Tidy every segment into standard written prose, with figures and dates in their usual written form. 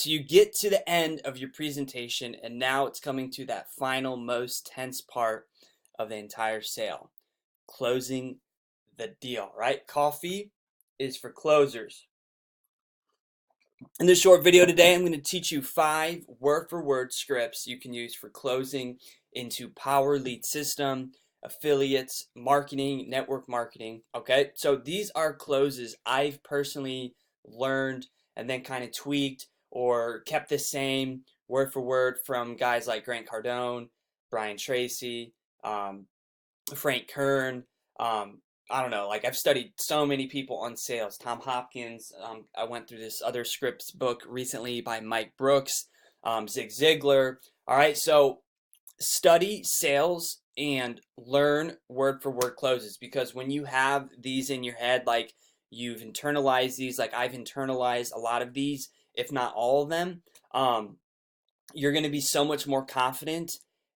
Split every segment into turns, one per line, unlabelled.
so you get to the end of your presentation, and now it's coming to that final, most tense part of the entire sale, closing the deal, right? Coffee is for closers. In this short video today, I'm going to teach you 5 word-for-word scripts you can use for closing into Power Lead System, affiliates, marketing, network marketing. Okay, so these are closes I've personally learned and then kind of tweaked or kept the same word for word from guys like Grant Cardone, Brian Tracy, Frank Kern. I don't know, like I've studied so many people on sales. Tom Hopkins. I went through this other scripts book recently by Mike Brooks, Zig Ziglar. All right, so study sales and learn word for word closes, because when you have these in your head, like you've internalized these, like I've internalized a lot of these, if not all of them, you're going to be so much more confident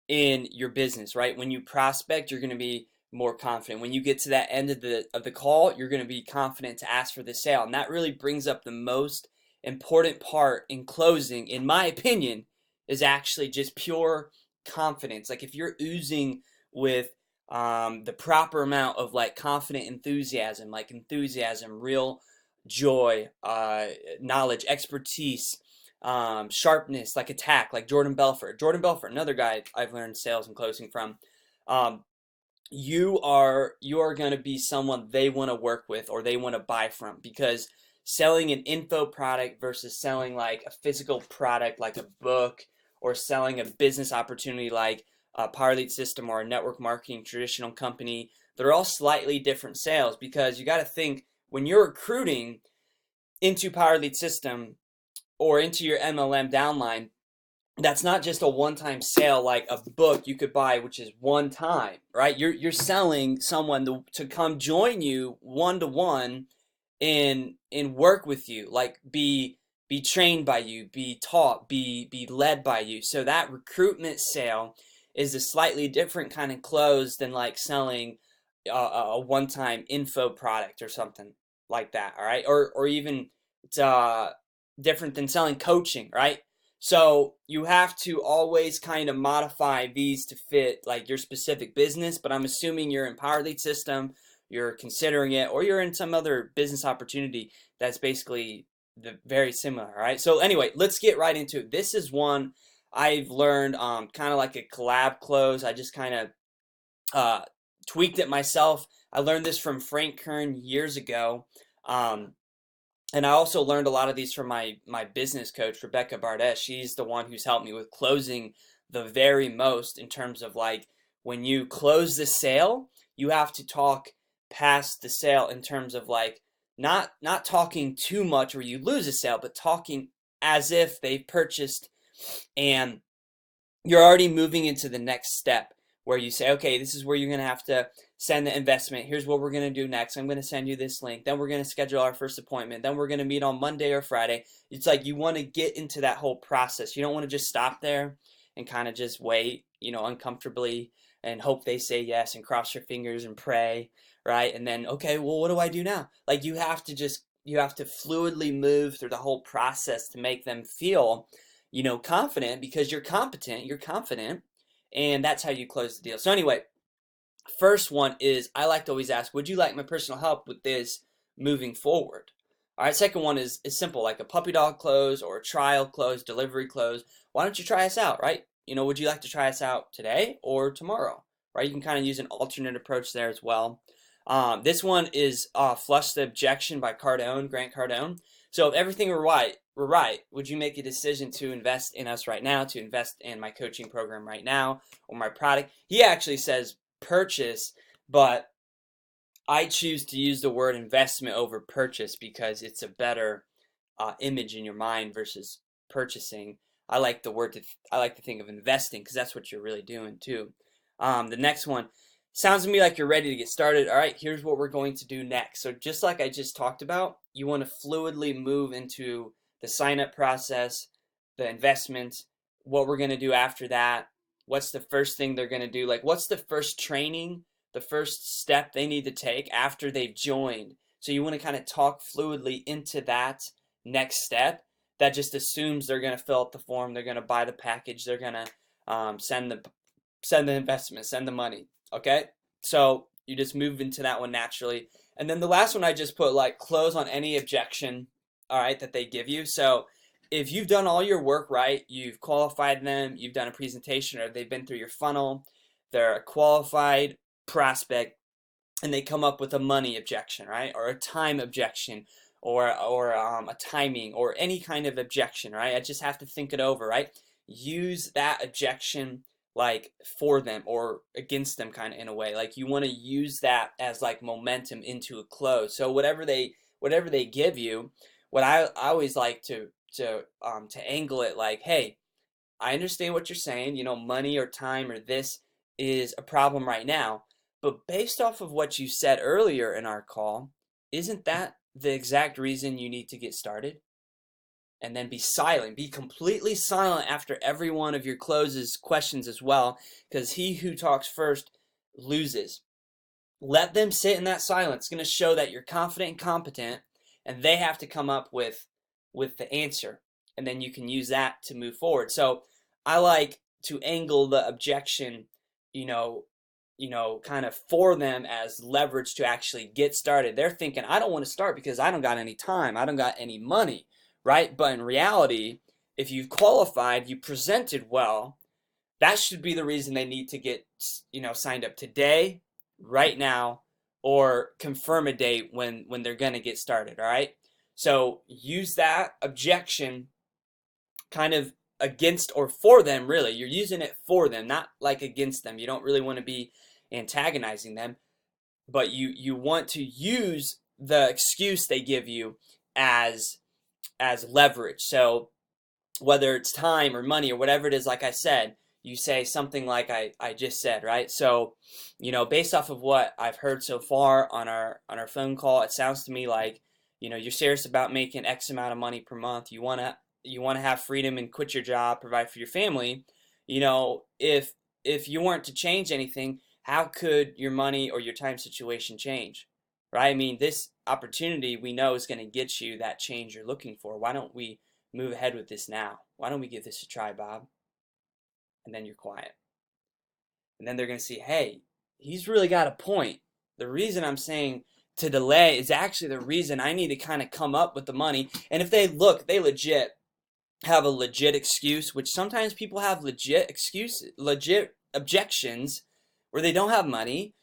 in your business, right? When you prospect, you're going to be more confident. When you get to that end of the call, you're going to be confident to ask for the sale. And that really brings up the most important part in closing, in my opinion, is actually just pure confidence. Like if you're oozing with the proper amount of like confident enthusiasm, real joy, knowledge, expertise, sharpness, like attack, like Jordan Belfort, another guy I've learned sales and closing from. You are going to be someone they want to work with or they want to buy from, because selling an info product versus selling like a physical product like a book, or selling a business opportunity like a Power Lead System or a network marketing traditional company, they're all slightly different sales. Because you got to think, when you're recruiting into Power Lead System or into your MLM downline, that's not just a one-time sale like a book you could buy, which is one time, right? You're selling someone to come join you one-to-one and work with you, like be trained by you, be taught, be led by you. So that recruitment sale is a slightly different kind of close than like selling a one-time info product or something like that, all right? Or even it's different than selling coaching, right? So you have to always kind of modify these to fit like your specific business. But I'm assuming you're in Power Lead System, you're considering it, or you're in some other business opportunity that's basically very similar. All right. So anyway, let's get right into it. This is one I've learned, kind of like a collab close. I just kind of tweaked it myself. I learned this from Frank Kern years ago. And I also learned a lot of these from my business coach, Rebecca Bardess. She's the one who's helped me with closing the very most, in terms of like when you close the sale, you have to talk past the sale in terms of like not talking too much where you lose a sale, but talking as if they've purchased and you're already moving into the next step, where you say, okay, this is where you're going to have to send the investment. Here's what we're going to do next. I'm going to send you this link. Then we're going to schedule our first appointment. Then we're going to meet on Monday or Friday. It's like you want to get into that whole process. You don't want to just stop there and kind of just wait, uncomfortably and hope they say yes and cross your fingers and pray, right? And then, okay, well, what do I do now? Like you have to fluidly move through the whole process to make them feel, confident, because you're competent, you're confident, and that's how you close the deal. So anyway, first one is, I like to always ask, would you like my personal help with this moving forward? All right, second one is simple, like a puppy dog close or a trial close, delivery close. Why don't you try us out, right? Would you like to try us out today or tomorrow, right? You can kind of use an alternate approach there as well. This one is Flush the Objection by Grant Cardone. So if everything were right, would you make a decision to invest in us right now, to invest in my coaching program right now, or my product? He actually says purchase, but I choose to use the word investment over purchase because it's a better image in your mind versus purchasing. I like to think of investing, because that's what you're really doing too. The next one sounds to me like you're ready to get started. All right, here's what we're going to do next. So just like I just talked about, you want to fluidly move into the sign-up process, the investment, what we're going to do after that, what's the first thing they're going to do, like what's the first training, the first step they need to take after they've joined. So you want to kind of talk fluidly into that next step, that just assumes they're going to fill out the form, they're going to buy the package, they're going to send the investment, send the money. Okay, so you just move into that one naturally. And then the last one I just put, like, close on any objection, all right, that they give you. So if you've done all your work right, you've qualified them, you've done a presentation, or they've been through your funnel, they're a qualified prospect, and they come up with a money objection, right, or a time objection, or a timing, or any kind of objection, right? I just have to think it over, right? Use that objection like for them or against them, kind of, in a way. Like, you want to use that as like momentum into a close. So whatever they give you, what I always like to angle it like, hey, I understand what you're saying, money or time or this is a problem right now, but based off of what you said earlier in our call, isn't that the exact reason you need to get started? And then be silent. Be completely silent after every one of your closes questions as well, because he who talks first loses. Let them sit in that silence. It's going to show that you're confident and competent, and they have to come up with the answer, and then you can use that to move forward. So I like to angle the objection, kind of for them as leverage to actually get started. They're thinking, I don't want to start because I don't got any time, I don't got any money, right? But in reality, if you've qualified, you presented well, that should be the reason they need to get, signed up today, right now, or confirm a date when they're going to get started, all right? So use that objection kind of against or for them, really. You're using it for them, not like against them. You don't really want to be antagonizing them, but you want to use the excuse they give you as leverage. So whether it's time or money or whatever it is, like I said, you say something like I just said, right? So, based off of what I've heard so far on our phone call, it sounds to me like, you're serious about making X amount of money per month. You want to have freedom and quit your job, provide for your family. If you weren't to change anything, how could your money or your time situation change? Right? I mean, this opportunity we know is going to get you that change you're looking for. Why don't we move ahead with this now? Why don't we give this a try, Bob? And then you're quiet. And then they're going to see, hey, he's really got a point. The reason I'm saying to delay is actually the reason I need to kind of come up with the money. And if they legit have a legit excuse, which sometimes people have legit excuses, legit objections where they don't have money,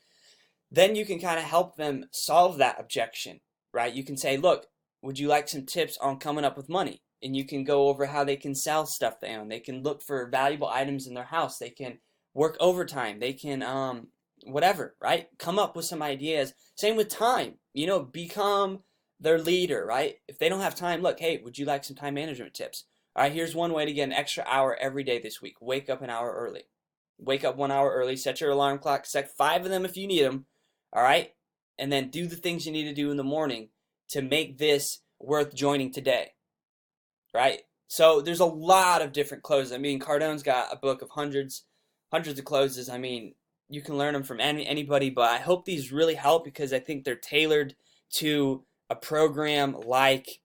then you can kind of help them solve that objection, right? You can say, look, would you like some tips on coming up with money? And you can go over how they can sell stuff they own. They can look for valuable items in their house. They can work overtime. They can, whatever, right? Come up with some ideas. Same with time. Become their leader, right? If they don't have time, look, hey, would you like some time management tips? All right, here's one way to get an extra hour every day this week. Wake up an hour early. Wake up 1 hour early. Set your alarm clock. Set 5 of them if you need them. All right? And then do the things you need to do in the morning to make this worth joining today. Right? So there's a lot of different closes. I mean, Cardone's got a book of hundreds of closes. I mean, you can learn them from anybody, but I hope these really help because I think they're tailored to a program like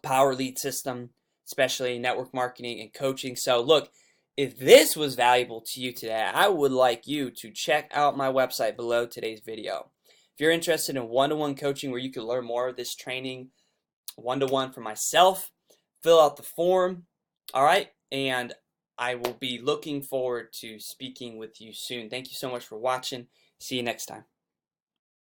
Power Lead System, especially network marketing and coaching. So look, if this was valuable to you today, I would like you to check out my website below today's video. If you're interested in one-to-one coaching where you can learn more of this training one-to-one for myself, fill out the form, all right? And I will be looking forward to speaking with you soon. Thank you so much for watching. See you next time.